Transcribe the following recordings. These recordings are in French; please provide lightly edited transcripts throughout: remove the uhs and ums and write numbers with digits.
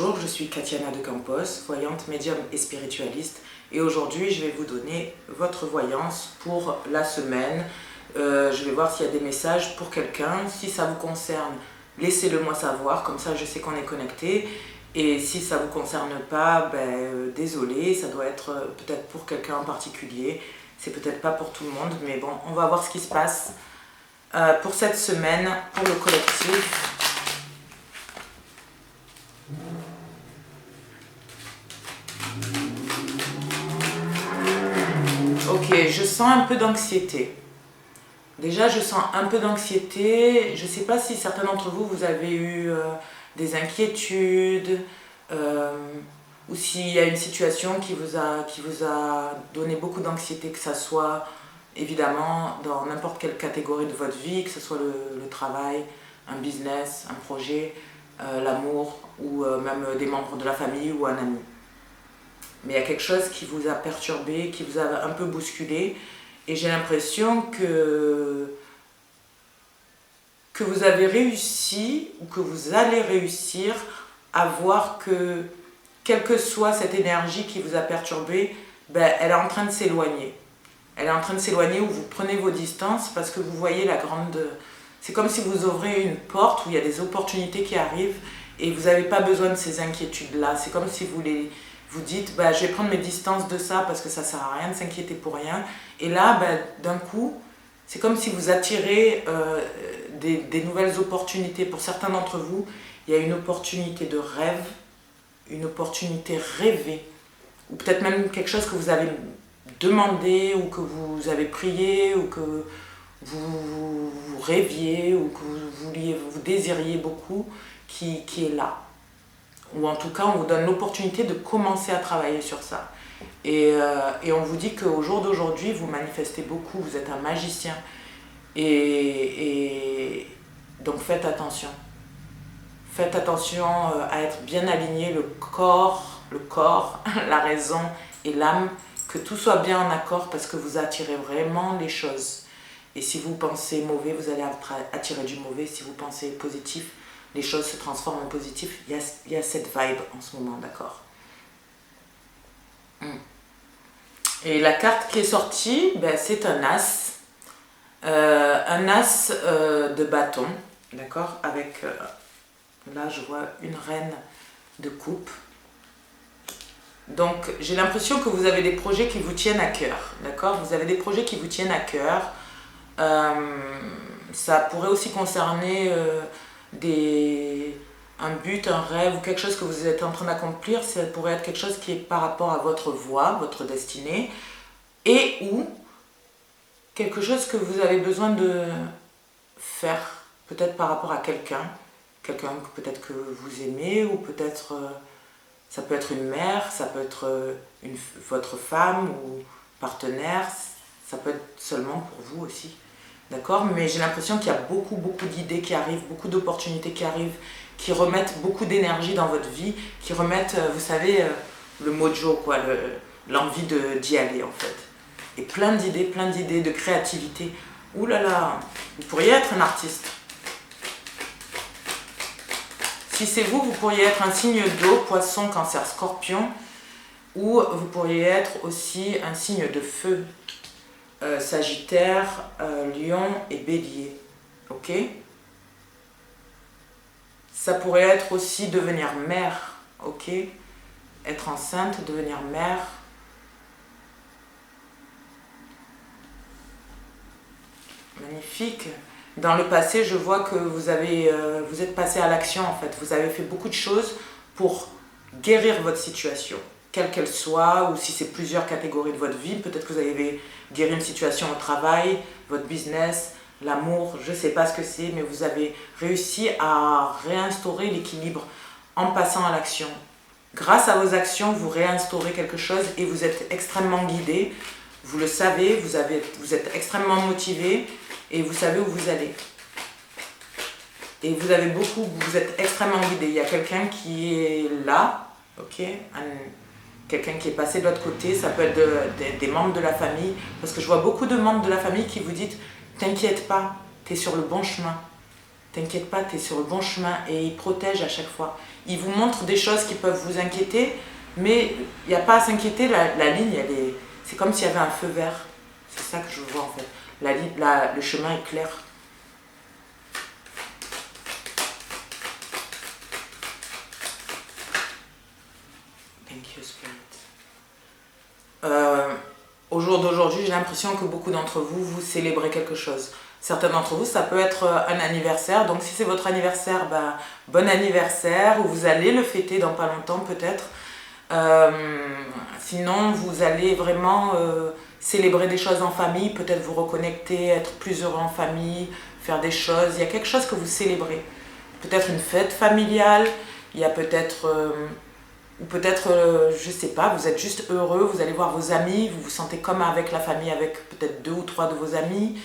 Bonjour, je suis Katiana de Campos, voyante, médium et spiritualiste. Et aujourd'hui, je vais vous donner votre voyance pour la semaine. Je vais voir s'il y a des messages pour quelqu'un. Si ça vous concerne, laissez-le moi savoir, comme ça je sais qu'on est connecté. Et si ça ne vous concerne pas, désolé, ça doit être peut-être pour quelqu'un en particulier. C'est peut-être pas pour tout le monde, mais bon, on va voir ce qui se passe pour cette semaine, pour le collectif. Ok, je sens un peu d'anxiété. Déjà, je sens un peu d'anxiété. Je ne sais pas si certains d'entre vous, vous avez eu des inquiétudes ou s'il y a une situation qui vous a donné beaucoup d'anxiété, que ce soit évidemment dans n'importe quelle catégorie de votre vie, que ce soit le travail, un business, un projet, l'amour ou même des membres de la famille ou un ami. Mais il y a quelque chose qui vous a perturbé, qui vous a un peu bousculé. Et j'ai l'impression que vous avez réussi ou que vous allez réussir à voir que, quelle que soit cette énergie qui vous a perturbé, elle est en train de s'éloigner. Elle est en train de s'éloigner où vous prenez vos distances parce que vous voyez la grande... C'est comme si vous ouvrez une porte où il y a des opportunités qui arrivent et vous n'avez pas besoin de ces inquiétudes-là. C'est comme si vous dites, je vais prendre mes distances de ça parce que ça ne sert à rien de s'inquiéter pour rien. Et là, d'un coup, c'est comme si vous attirez des nouvelles opportunités. Pour certains d'entre vous, il y a une opportunité de rêve, une opportunité rêvée, ou peut-être même quelque chose que vous avez demandé, ou que vous avez prié, ou que vous rêviez, ou que vous désiriez beaucoup, qui est là. Ou en tout cas, on vous donne l'opportunité de commencer à travailler sur ça. Et on vous dit qu'au jour d'aujourd'hui, vous manifestez beaucoup, vous êtes un magicien. Et donc faites attention. Faites attention à être bien aligné, le corps, la raison et l'âme, que tout soit bien en accord parce que vous attirez vraiment les choses. Et si vous pensez mauvais, vous allez attirer du mauvais. Si vous pensez positif, les choses se transforment en positif. Il y a cette vibe en ce moment, d'accord? Et la carte qui est sortie, c'est un as. Un as de bâton, d'accord? Avec, là je vois une reine de coupe. Donc j'ai l'impression que vous avez des projets qui vous tiennent à cœur, d'accord? Vous avez des projets qui vous tiennent à cœur. Ça pourrait aussi concerner un but, un rêve ou quelque chose que vous êtes en train d'accomplir. Ça pourrait être quelque chose qui est par rapport à votre voie, votre destinée, et ou quelque chose que vous avez besoin de faire, peut-être par rapport à quelqu'un que peut-être que vous aimez, ou peut-être ça peut être une mère, ça peut être votre femme ou partenaire, ça peut être seulement pour vous aussi. D'accord? Mais j'ai l'impression qu'il y a beaucoup d'idées qui arrivent, beaucoup d'opportunités qui arrivent, qui remettent beaucoup d'énergie dans votre vie, qui remettent, vous savez, le mojo, quoi, l'envie d'y aller en fait. Et plein d'idées de créativité. Ouh là là, vous pourriez être un artiste. Si c'est vous, vous pourriez être un signe d'eau, poisson, cancer, scorpion, ou vous pourriez être aussi un signe de feu. Sagittaire, Lion et Bélier, ok? Ça pourrait être aussi devenir mère, ok? Être enceinte, devenir mère. Magnifique. Dans le passé, je vois que vous êtes passé à l'action en fait. Vous avez fait beaucoup de choses pour guérir votre situation, quelle qu'elle soit, ou si c'est plusieurs catégories de votre vie. Peut-être que vous avez guéri une situation au travail, votre business, l'amour, je ne sais pas ce que c'est, mais vous avez réussi à réinstaurer l'équilibre en passant à l'action. Grâce à vos actions, vous réinstaurez quelque chose et vous êtes extrêmement guidé. Vous le savez, vous êtes extrêmement motivé et vous savez où vous allez. Et vous êtes extrêmement guidé. Il y a quelqu'un qui est là, ok? Quelqu'un qui est passé de l'autre côté, ça peut être des membres de la famille, parce que je vois beaucoup de membres de la famille qui vous disent « T'inquiète pas, t'es sur le bon chemin ». t'inquiète pas, tu es sur le bon chemin. Et il protège à chaque fois. Il vous montre des choses qui peuvent vous inquiéter, mais il n'y a pas à s'inquiéter, la ligne, c'est comme s'il y avait un feu vert. C'est ça que je vois en fait. Le chemin est clair. Thank you, Spirit. Au jour d'aujourd'hui, j'ai l'impression que beaucoup d'entre vous, vous célébrez quelque chose. Certains d'entre vous, ça peut être un anniversaire. Donc si c'est votre anniversaire, ben, bon anniversaire, ou vous allez le fêter dans pas longtemps peut-être. Sinon, vous allez vraiment célébrer des choses en famille, peut-être vous reconnecter, être plus heureux en famille, faire des choses. Il y a quelque chose que vous célébrez. Peut-être une fête familiale, il y a peut-être... ou peut-être, je sais pas, vous êtes juste heureux, vous allez voir vos amis, vous vous sentez comme avec la famille, avec peut-être 2 ou 3 de vos amis.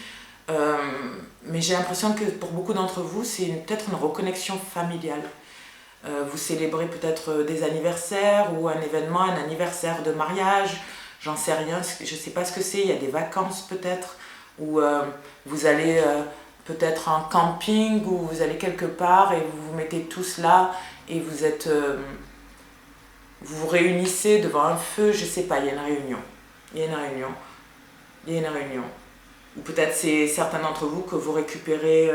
Mais j'ai l'impression que pour beaucoup d'entre vous, c'est peut-être une reconnexion familiale. Vous célébrez peut-être des anniversaires ou un événement, un anniversaire de mariage, j'en sais rien, je ne sais pas ce que c'est, il y a des vacances peut-être, ou vous allez peut-être en camping, ou vous allez quelque part et vous vous mettez tous là et vous êtes... vous vous réunissez devant un feu, je ne sais pas, il y a une réunion. Il y a une réunion. Il y a une réunion. Ou peut-être c'est certains d'entre vous que vous récupérez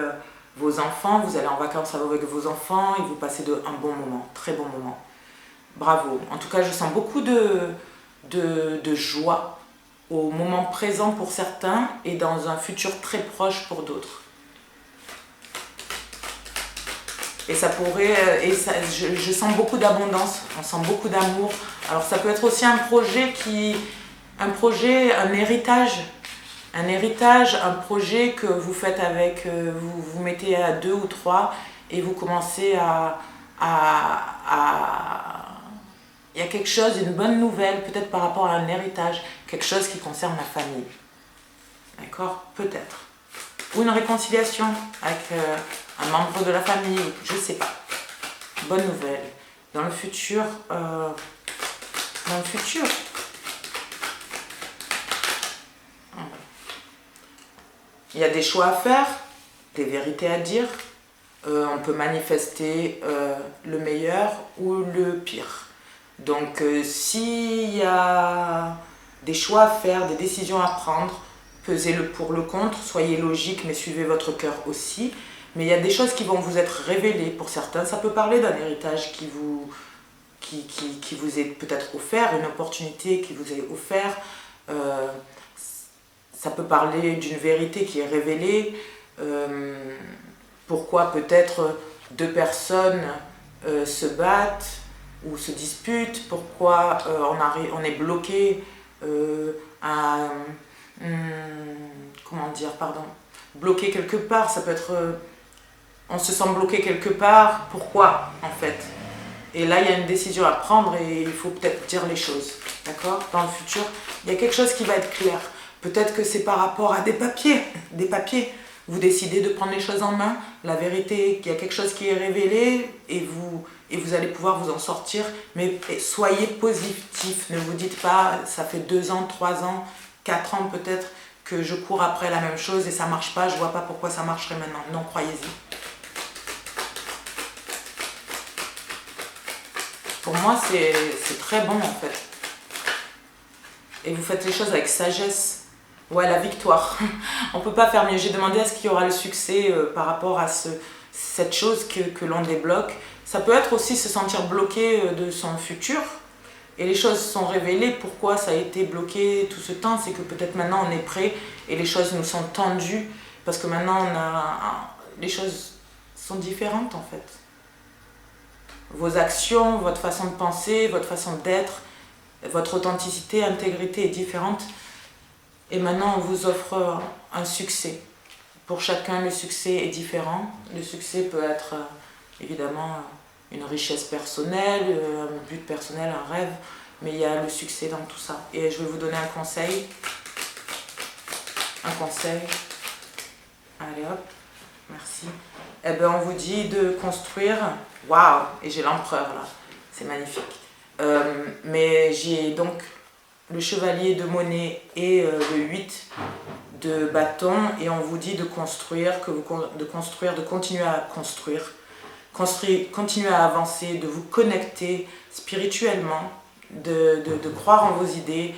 vos enfants, vous allez en vacances avec vos enfants et vous passez un bon moment, très bon moment. Bravo. En tout cas, je sens beaucoup de joie au moment présent pour certains et dans un futur très proche pour d'autres. Et ça pourrait, je sens beaucoup d'abondance, on sent beaucoup d'amour. Alors ça peut être aussi un projet, un héritage. Un héritage, un projet que vous faites avec, vous mettez à 2 ou 3 et vous commencez il y a quelque chose, une bonne nouvelle, peut-être par rapport à un héritage, quelque chose qui concerne la famille. D'accord? Peut-être. Ou une réconciliation avec un membre de la famille, je ne sais pas. Bonne nouvelle. Dans le futur, il y a des choix à faire, des vérités à dire. On peut manifester le meilleur ou le pire. Donc s'il y a des choix à faire, des décisions à prendre, pesez le pour, le contre, soyez logique mais suivez votre cœur aussi. Mais il y a des choses qui vont vous être révélées pour certains. Ça peut parler d'un héritage qui vous est peut-être offert, une opportunité qui vous est offerte. Ça peut parler d'une vérité qui est révélée. Pourquoi peut-être 2 personnes se battent ou se disputent. Pourquoi on est bloqué bloqué quelque part. Ça peut être... on se sent bloqué quelque part. Pourquoi en fait? Et là, il y a une décision à prendre et il faut peut-être dire les choses. D'accord? Dans le futur, il y a quelque chose qui va être clair. Peut-être que c'est par rapport à des papiers. Des papiers. Vous décidez de prendre les choses en main. La vérité, qu'il y a quelque chose qui est révélé et vous allez pouvoir vous en sortir. Mais soyez positif. Ne vous dites pas, ça fait 2 ans, 3 ans, 4 ans peut-être que je cours après la même chose et ça marche pas. Je vois pas pourquoi ça marcherait maintenant. Non, croyez-y. Pour moi, c'est très bon en fait. Et vous faites les choses avec sagesse. Ouais, la victoire. On ne peut pas faire mieux. J'ai demandé à ce qu'il y aura le succès par rapport à cette chose que l'on débloque. Ça peut être aussi se sentir bloqué de son futur. Et les choses sont révélées. Pourquoi ça a été bloqué tout ce temps? C'est que peut-être maintenant on est prêt et les choses nous sont tendues. Parce que maintenant les choses sont différentes en fait. Vos actions, votre façon de penser, votre façon d'être, votre authenticité, intégrité est différente. Et maintenant, on vous offre un succès. Pour chacun, le succès est différent. Le succès peut être évidemment une richesse personnelle, un but personnel, un rêve. Mais il y a le succès dans tout ça. Et je vais vous donner un conseil. Un conseil. Allez hop, merci. Eh bien, on vous dit de construire... Waouh! Et j'ai l'empereur là. C'est magnifique. Mais j'ai donc... le chevalier de monnaie et le 8 de bâton et on vous dit de construire, de continuer à continuer à avancer, de vous connecter spirituellement, de croire en vos idées.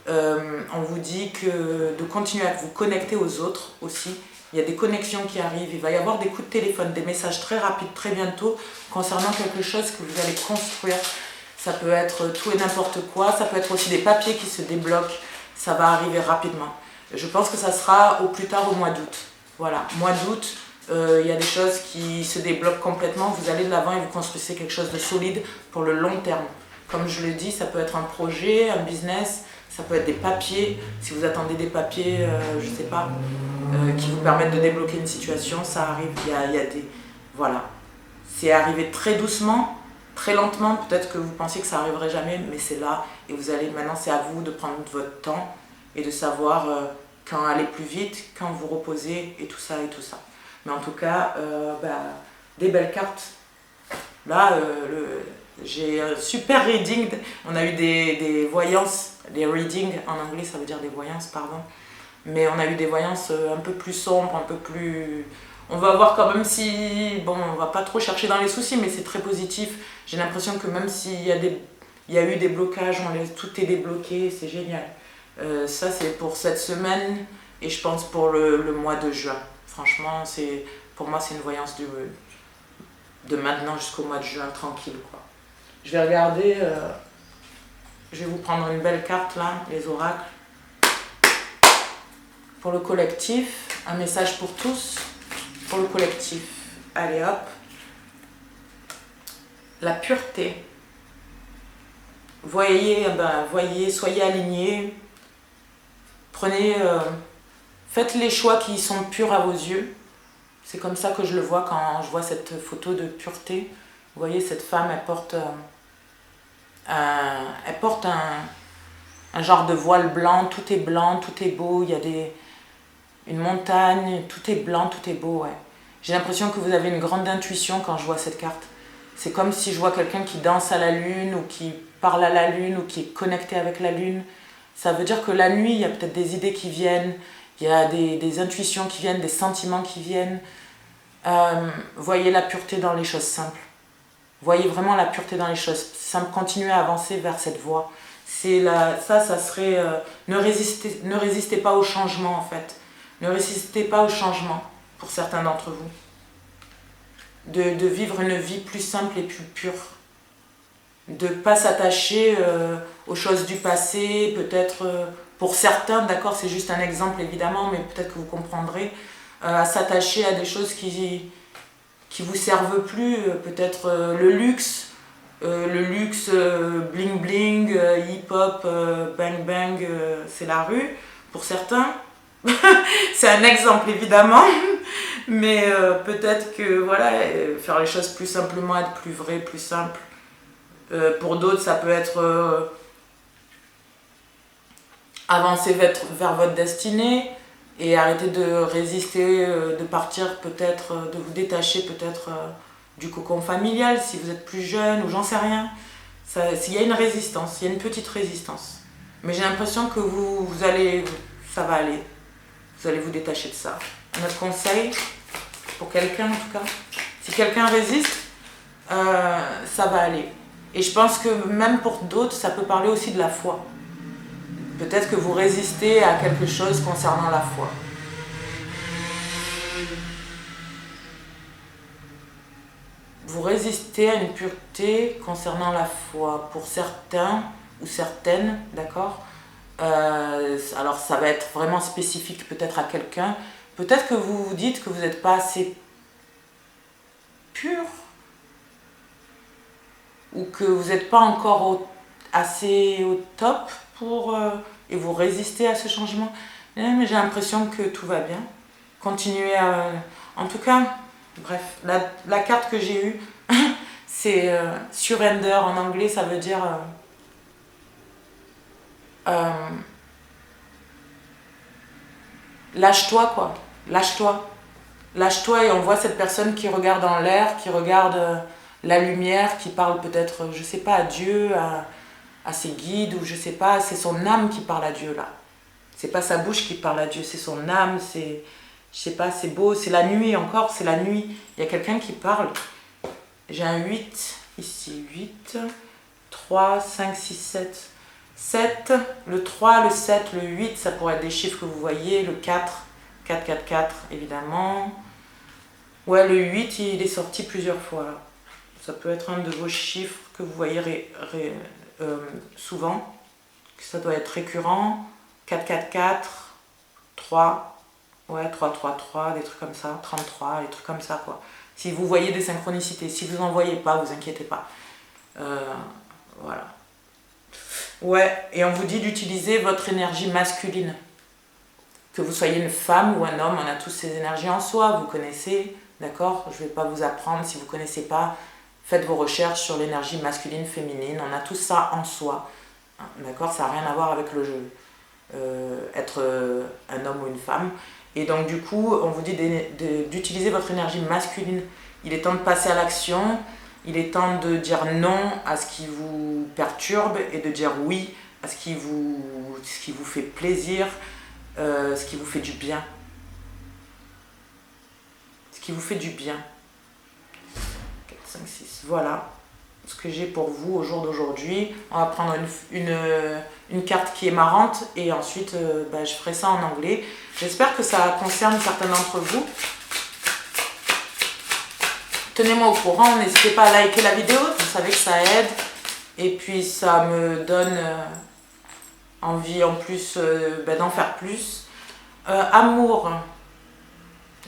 On vous dit de continuer à vous connecter aux autres aussi. Il y a des connexions qui arrivent, il va y avoir des coups de téléphone, des messages très rapides, très bientôt, concernant quelque chose que vous allez construire. Ça peut être tout et n'importe quoi, ça peut être aussi des papiers qui se débloquent, ça va arriver rapidement. Je pense que ça sera au plus tard au mois d'août. Voilà, mois d'août, il y a des choses qui se débloquent complètement, vous allez de l'avant et vous construisez quelque chose de solide pour le long terme. Comme je le dis, ça peut être un projet, un business, ça peut être des papiers, si vous attendez des papiers, je ne sais pas, qui vous permettent de débloquer une situation, ça arrive, il y a des... Voilà. C'est arrivé très doucement, très lentement, peut-être que vous pensiez que ça n'arriverait jamais, mais c'est là, et vous allez, maintenant c'est à vous de prendre votre temps, et de savoir quand aller plus vite, quand vous reposer, et tout ça, et tout ça. Mais en tout cas, des belles cartes. Là, j'ai un super reading, on a eu des voyances, des readings, en anglais ça veut dire des voyances, pardon. Mais on a eu des voyances un peu plus sombres, un peu plus... On va voir quand même si... Bon, on va pas trop chercher dans les soucis, mais c'est très positif. J'ai l'impression que même s'il y a eu des blocages, tout est débloqué, c'est génial. Ça, c'est pour cette semaine et je pense pour le mois de juin. Franchement, pour moi, c'est une voyance de maintenant jusqu'au mois de juin, tranquille, quoi. Je vais regarder... je vais vous prendre une belle carte, là, les oracles. Pour le collectif, un message pour tous, pour le collectif. Allez hop. La pureté. Voyez, soyez alignés. Faites les choix qui sont purs à vos yeux. C'est comme ça que je le vois quand je vois cette photo de pureté. Vous voyez, cette femme, elle porte un genre de voile blanc, tout est beau, il y a une montagne, tout est blanc, tout est beau, ouais. J'ai l'impression que vous avez une grande intuition quand je vois cette carte. C'est comme si je vois quelqu'un qui danse à la lune, ou qui parle à la lune, ou qui est connecté avec la lune. Ça veut dire que la nuit, il y a peut-être des idées qui viennent, il y a des intuitions qui viennent, des sentiments qui viennent. Voyez la pureté dans les choses simples. Voyez vraiment la pureté dans les choses simples. Continuez à avancer vers cette voie. Ça serait... ne résistez pas au changement, en fait. Ne résistez pas au changement, pour certains d'entre vous. De vivre une vie plus simple et plus pure. De ne pas s'attacher aux choses du passé, peut-être pour certains, d'accord, c'est juste un exemple évidemment, mais peut-être que vous comprendrez, à s'attacher à des choses qui vous servent plus, peut-être le luxe bling bling, hip-hop, bang bang, c'est la rue, pour certains. C'est un exemple évidemment, mais peut-être que voilà, faire les choses plus simplement, être plus vrai, plus simple. Pour d'autres, ça peut être avancer vers votre destinée et arrêter de résister, de partir peut-être, de vous détacher peut-être du cocon familial si vous êtes plus jeune ou j'en sais rien. Il y a une résistance, il y a une petite résistance. Mais j'ai l'impression que ça va aller. Vous allez vous détacher de ça. Notre conseil, pour quelqu'un en tout cas, si quelqu'un résiste, ça va aller. Et je pense que même pour d'autres, ça peut parler aussi de la foi. Peut-être que vous résistez à quelque chose concernant la foi. Vous résistez à une pureté concernant la foi. Pour certains ou certaines, d'accord ? Alors ça va être vraiment spécifique peut-être à quelqu'un. Peut-être que vous vous dites que vous n'êtes pas assez pur. Ou que vous n'êtes pas encore assez au top et vous résistez à ce changement. Mais j'ai l'impression que tout va bien. Continuez à... En tout cas, bref, la carte que j'ai eue, c'est surrender en anglais, ça veut dire... lâche-toi quoi, lâche-toi. Lâche-toi et on voit cette personne qui regarde en l'air, qui regarde... la lumière qui parle peut-être, je sais pas, à Dieu, à ses guides, ou je sais pas, c'est son âme qui parle à Dieu là. C'est pas sa bouche qui parle à Dieu, c'est son âme, c'est... Je sais pas, c'est beau, c'est la nuit encore, c'est la nuit. Il y a quelqu'un qui parle. J'ai un 8, ici 8, 3, 5, 6, 7. 7, le 3, le 7, le 8, ça pourrait être des chiffres que vous voyez. Le 4, 4, 4, 4, évidemment. Ouais, le 8, il est sorti plusieurs fois. Là. Ça peut être un de vos chiffres que vous voyez souvent. Ça doit être récurrent. 4, 4, 4, 3. Ouais, 3, 3, 3, des trucs comme ça, 33, des trucs comme ça, quoi. Si vous voyez des synchronicités, si vous n'en voyez pas, vous inquiétez pas. Voilà. Ouais, et on vous dit d'utiliser votre énergie masculine. Que vous soyez une femme ou un homme, on a tous ces énergies en soi, vous connaissez, d'accord? Je ne vais pas vous apprendre, si vous ne connaissez pas, faites vos recherches sur l'énergie masculine, féminine, on a tout ça en soi, d'accord? Ça n'a rien à voir avec le jeu, être un homme ou une femme. Et donc du coup, on vous dit d'utiliser votre énergie masculine. Il est temps de passer à l'action, il est temps de dire non à ce qui vous perturbe et de dire oui à ce qui vous fait plaisir, ce qui vous fait du bien. Ce qui vous fait du bien. 4, 5, 6, voilà ce que j'ai pour vous au jour d'aujourd'hui. On va prendre une carte qui est marrante et ensuite je ferai ça en anglais. J'espère que ça concerne certains d'entre vous. Tenez-moi au courant, n'hésitez pas à liker la vidéo, vous savez que ça aide. Et puis ça me donne envie en plus d'en faire plus. Amour,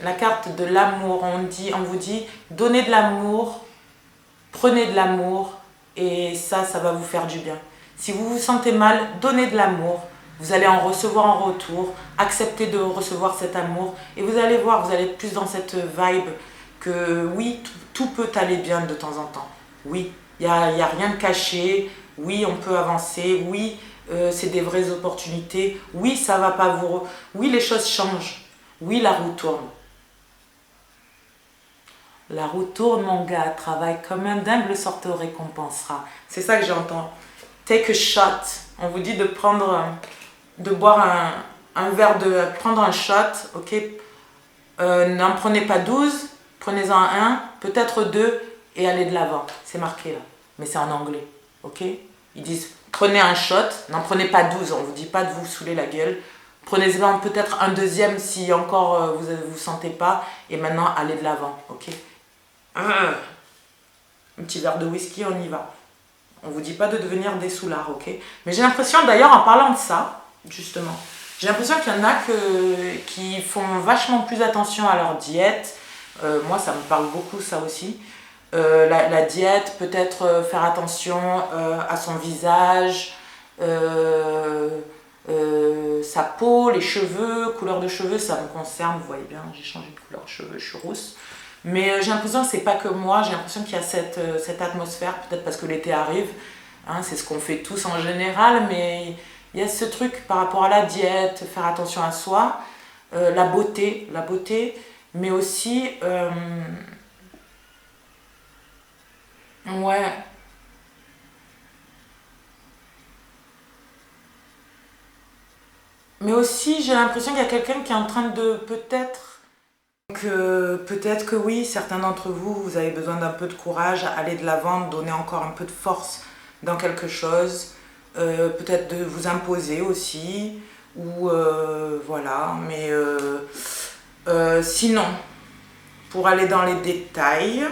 la carte de l'amour, on vous dit donnez de l'amour. Prenez de l'amour et ça va vous faire du bien. Si vous vous sentez mal, donnez de l'amour. Vous allez en recevoir en retour. Acceptez de recevoir cet amour. Et vous allez voir, vous allez être plus dans cette vibe que oui, tout peut aller bien de temps en temps. Oui, il n'y a rien de caché. Oui, on peut avancer. Oui, c'est des vraies opportunités. Oui, ça va pas vous... Oui, les choses changent. Oui, la roue tourne. La roue tourne, mon gars, travaille comme un dingue, le sort te récompensera. C'est ça que j'entends. Take a shot. On vous dit de prendre, de boire un verre prendre un shot, ok. N'en prenez pas 12, prenez-en un, peut-être 2 et allez de l'avant. C'est marqué là, mais c'est en anglais, ok. Ils disent, prenez un shot, n'en prenez pas 12, on vous dit pas de vous saouler la gueule. Prenez-en peut-être un deuxième si encore vous ne sentez pas et maintenant allez de l'avant, ok. Un petit verre de whisky, on y va. On vous dit pas de devenir des soulards, ok? Mais j'ai l'impression, d'ailleurs, en parlant de ça, justement, j'ai l'impression qu'il y en a qui font vachement plus attention à leur diète. Moi, ça me parle beaucoup, ça aussi. La diète, peut-être faire attention à son visage, sa peau, les cheveux, couleur de cheveux, ça me concerne, vous voyez bien, j'ai changé de couleur de cheveux, je suis rousse. Mais j'ai l'impression que c'est pas que moi, j'ai l'impression qu'il y a cette atmosphère, peut-être parce que l'été arrive, hein, c'est ce qu'on fait tous en général, mais il y a ce truc par rapport à la diète, faire attention à soi, la beauté, mais aussi, ouais, mais aussi j'ai l'impression qu'il y a quelqu'un qui est en train de peut-être que oui, certains d'entre vous, vous avez besoin d'un peu de courage, aller de l'avant, donner encore un peu de force dans quelque chose, peut-être de vous imposer aussi, ou voilà, mais sinon, pour aller dans les détails,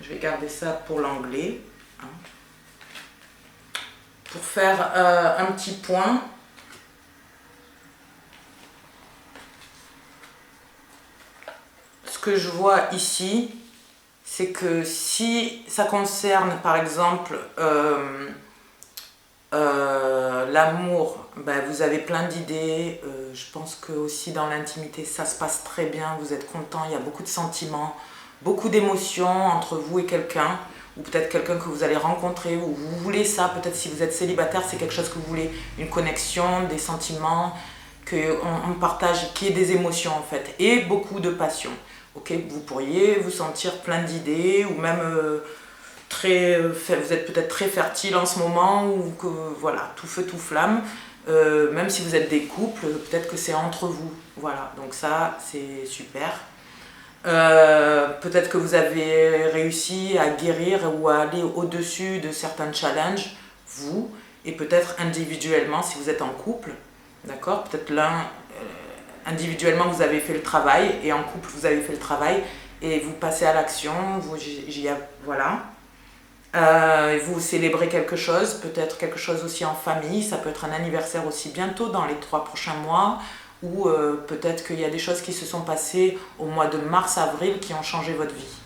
je vais garder ça pour l'anglais, hein, pour faire un petit point. Ce que je vois ici, c'est que si ça concerne par exemple l'amour, vous avez plein d'idées, je pense que aussi dans l'intimité ça se passe très bien, vous êtes content, il y a beaucoup de sentiments, beaucoup d'émotions entre vous et quelqu'un, ou peut-être quelqu'un que vous allez rencontrer, ou vous voulez ça, peut-être si vous êtes célibataire, c'est quelque chose que vous voulez, une connexion, des sentiments, qu'on partage, qu'il y ait des émotions en fait, et beaucoup de passion. Ok, vous pourriez vous sentir plein d'idées ou même vous êtes peut-être très fertile en ce moment ou que voilà, tout feu tout flamme. Même si vous êtes des couples, peut-être que c'est entre vous. Voilà, donc ça, c'est super. Peut-être que vous avez réussi à guérir ou à aller au-dessus de certains challenges, vous, et peut-être individuellement si vous êtes en couple, d'accord? Peut-être individuellement vous avez fait le travail et en couple vous avez fait le travail et vous passez à l'action, voilà. Vous célébrez quelque chose, peut-être quelque chose aussi en famille, ça peut être un anniversaire aussi bientôt dans les 3 prochains mois, ou peut-être qu'il y a des choses qui se sont passées au mois de mars-avril qui ont changé votre vie,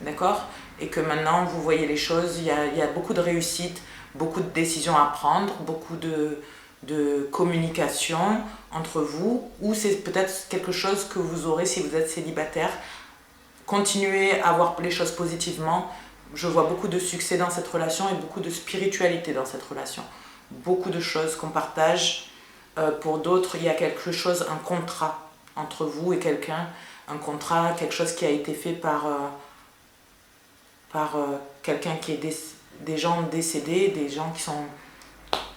d'accord? Et que maintenant vous voyez les choses, il y a beaucoup de réussite, beaucoup de décisions à prendre, beaucoup de communication entre vous, ou c'est peut-être quelque chose que vous aurez si vous êtes célibataire. Continuez à voir les choses positivement. Je vois beaucoup de succès dans cette relation et beaucoup de spiritualité dans cette relation. Beaucoup de choses qu'on partage. Pour d'autres, il y a quelque chose, un contrat entre vous et quelqu'un. Un contrat, quelque chose qui a été fait par quelqu'un qui est des gens décédés, des gens qui sont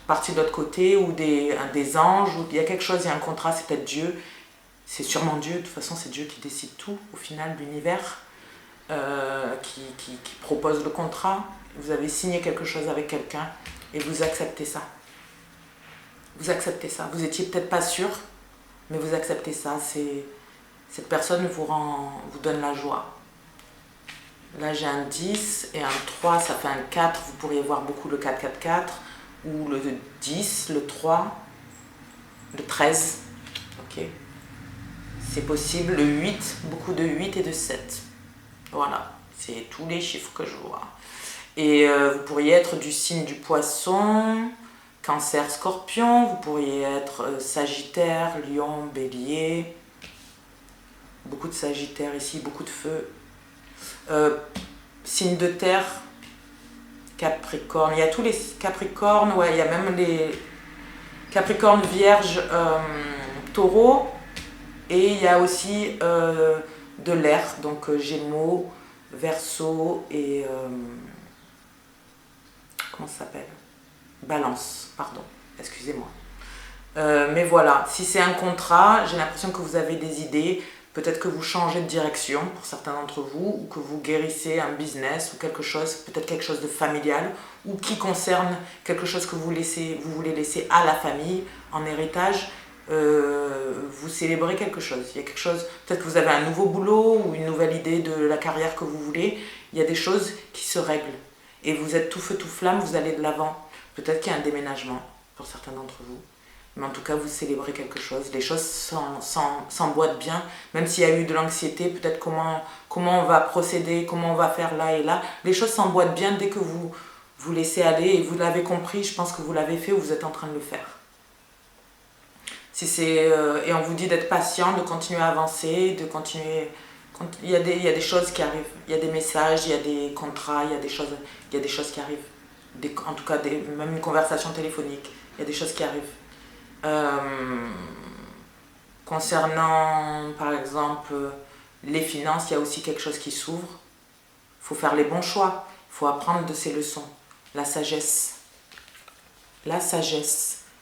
partis de l'autre côté, ou des anges. Ou il y a quelque chose, il y a un contrat, c'est peut-être Dieu. C'est sûrement Dieu, de toute façon c'est Dieu qui décide tout au final, l'univers. Qui propose le contrat, vous avez signé quelque chose avec quelqu'un et vous acceptez ça. Vous acceptez ça. Vous étiez peut-être pas sûr, mais vous acceptez ça. Cette personne vous donne la joie. Là j'ai un 10 et un 3, ça fait un 4. Vous pourriez voir beaucoup le 4-4-4 ou le 10, le 3, le 13. Ok. C'est possible. Le 8, beaucoup de 8 et de 7. Voilà, c'est tous les chiffres que je vois. Et vous pourriez être du signe du poisson, cancer, scorpion, vous pourriez être sagittaire, lion, bélier. Beaucoup de sagittaire ici, beaucoup de feu. Signe de terre, capricorne. Il y a tous les capricornes, ouais, il y a même les capricorne, vierge, taureau. Et il y a aussi de l'air, donc Gémeaux, Verseau et comment ça s'appelle? Balance, pardon, excusez-moi. Mais voilà, si c'est un contrat, j'ai l'impression que vous avez des idées, peut-être que vous changez de direction pour certains d'entre vous, ou que vous guérissez un business ou quelque chose, peut-être quelque chose de familial, ou qui concerne quelque chose que vous voulez laisser à la famille en héritage. Vous célébrez quelque chose, il y a quelque chose, peut-être que vous avez un nouveau boulot ou une nouvelle idée de la carrière que vous voulez, il y a des choses qui se règlent et vous êtes tout feu tout flamme, vous allez de l'avant. Peut-être qu'il y a un déménagement pour certains d'entre vous, mais en tout cas vous célébrez quelque chose, les choses s'emboîtent bien, même s'il y a eu de l'anxiété, peut-être comment on va procéder, comment on va faire là et là, les choses s'emboîtent bien dès que vous laissez aller et vous l'avez compris, je pense que vous l'avez fait ou vous êtes en train de le faire. Et on vous dit d'être patient, de continuer à avancer, de continuer. Il y a des choses qui arrivent, il y a des messages, il y a des contrats, il y a des choses qui arrivent. En tout cas, même une conversation téléphonique, il y a des choses qui arrivent. Concernant, par exemple, les finances, il y a aussi quelque chose qui s'ouvre. Il faut faire les bons choix, il faut apprendre de ces leçons. La sagesse,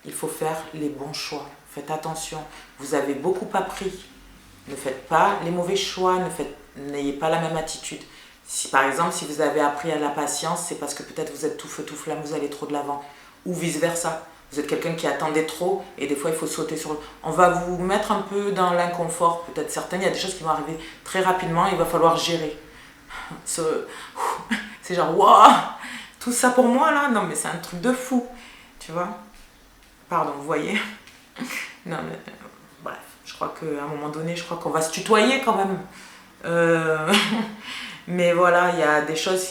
il faut faire les bons choix. Faites attention, vous avez beaucoup appris. Ne faites pas les mauvais choix, n'ayez pas la même attitude. Si par exemple, si vous avez appris à la patience, c'est parce que peut-être vous êtes tout feu tout flamme, vous allez trop de l'avant. Ou vice versa. Vous êtes quelqu'un qui attendait trop et des fois il faut sauter sur le... On va vous mettre un peu dans l'inconfort, peut-être certains, il y a des choses qui vont arriver très rapidement, il va falloir gérer. C'est genre, waouh, tout ça pour moi là? Non mais c'est un truc de fou, tu vois? Pardon, vous voyez? Non mais bref, je crois qu'à un moment donné, je crois qu'on va se tutoyer quand même. Mais voilà, il y a des choses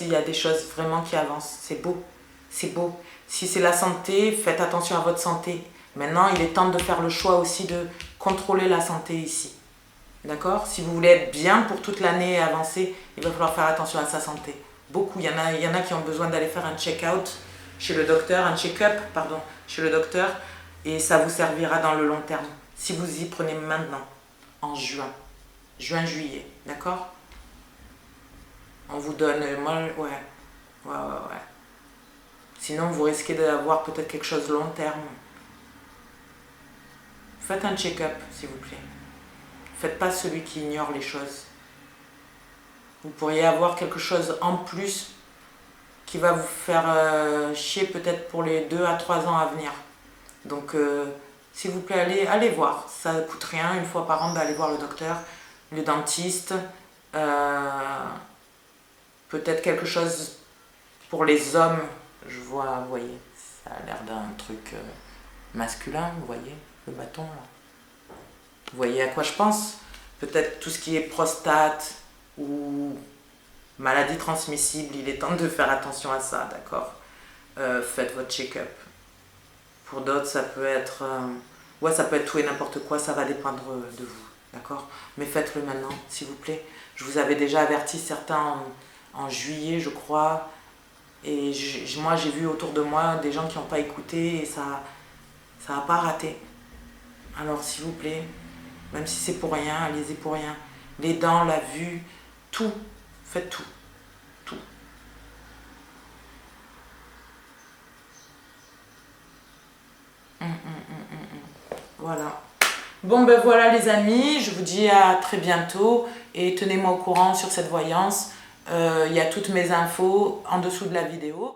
vraiment qui avancent. C'est beau, c'est beau. Si c'est la santé, faites attention à votre santé. Maintenant, il est temps de faire le choix aussi de contrôler la santé ici. D'accord? Si vous voulez être bien pour toute l'année et avancer, il va falloir faire attention à sa santé. Beaucoup, il y en a qui ont besoin d'aller faire un check-out chez le docteur, un check-up, pardon, chez le docteur. Et ça vous servira dans le long terme. Si vous y prenez maintenant, en juin-juillet, d'accord? On vous donne, ouais. Sinon, vous risquez d'avoir peut-être quelque chose long terme. Faites un check-up, s'il vous plaît. Faites pas celui qui ignore les choses. Vous pourriez avoir quelque chose en plus qui va vous faire chier peut-être pour les 2 à 3 ans à venir. Donc, s'il vous plaît, allez voir. Ça ne coûte rien, une fois par an, allez voir le docteur, le dentiste. Peut-être quelque chose pour les hommes. Je vois, vous voyez, ça a l'air d'un truc masculin, vous voyez, le bâton là. Vous voyez à quoi je pense? Peut-être tout ce qui est prostate ou maladie transmissible, il est temps de faire attention à ça, d'accord? Faites votre check-up. Pour d'autres, ça peut être ouais, ça peut être tout et n'importe quoi, ça va dépendre de vous, d'accord? Mais faites-le maintenant, s'il vous plaît. Je vous avais déjà averti certains en juillet, je crois. Et moi, j'ai vu autour de moi des gens qui n'ont pas écouté et ça n'a pas raté. Alors, s'il vous plaît, même si c'est pour rien, allez-y pour rien. Les dents, la vue, tout. Faites tout. Tout. Voilà. Bon, ben voilà les amis, je vous dis à très bientôt et tenez-moi au courant sur cette voyance. Il y a toutes mes infos en dessous de la vidéo.